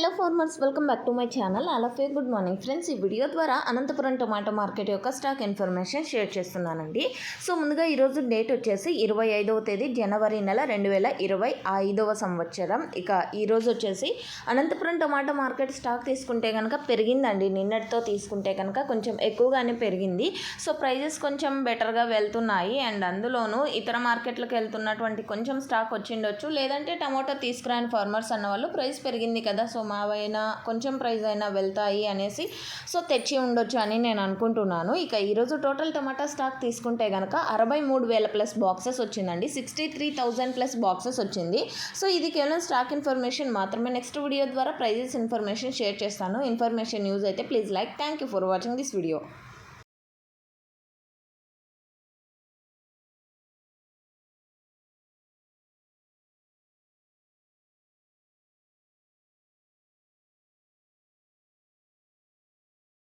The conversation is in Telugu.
Hello farmers, welcome back to my channel. అలాగే గుడ్ మార్నింగ్ ఫ్రెండ్స్. ఈ వీడియో ద్వారా అనంతపురం టొమాటో మార్కెట్ యొక్క స్టాక్ ఇన్ఫర్మేషన్ షేర్ చేస్తున్నానండి. సో ముందుగా ఈరోజు డేట్ వచ్చేసి 25వ తేదీ జనవరి నెల 2025వ సంవత్సరం. ఇక ఈరోజు వచ్చేసి అనంతపురం టొమాటో మార్కెట్ స్టాక్ తీసుకుంటే కనుక పెరిగిందండి. నిన్నటితో తీసుకుంటే కనుక కొంచెం ఎక్కువగానే పెరిగింది. సో ప్రైజెస్ కొంచెం బెటర్గా వెళ్తున్నాయి. అండ్ అందులోనూ ఇతర మార్కెట్లకు వెళ్తున్నటువంటి కొంచెం స్టాక్ వచ్చిండొచ్చు, లేదంటే టమాటో తీసుకురాని ఫార్మర్స్ అన్న వాళ్ళు ప్రైస్ పెరిగింది కదా, సో మావైనా కొంచెం ప్రైస్ అయినా వెళ్తాయి అనేసి సో తెచ్చి ఉండొచ్చు అని నేను అనుకుంటున్నాను. ఇక ఈరోజు టోటల్ టమాటా స్టాక్ తీసుకుంటే కనుక 63,000 ప్లస్ బాక్సెస్ వచ్చిందండి. 63,000 ప్లస్ బాక్సెస్ వచ్చింది. సో ఇది కేవలం స్టాక్ ఇన్ఫర్మేషన్ మాత్రమే. నెక్స్ట్ వీడియో ద్వారా ప్రైజెస్ ఇన్ఫర్మేషన్ షేర్ చేస్తాను. ఇన్ఫర్మేషన్ యూజ్ అయితే please like. Thank you for watching this video.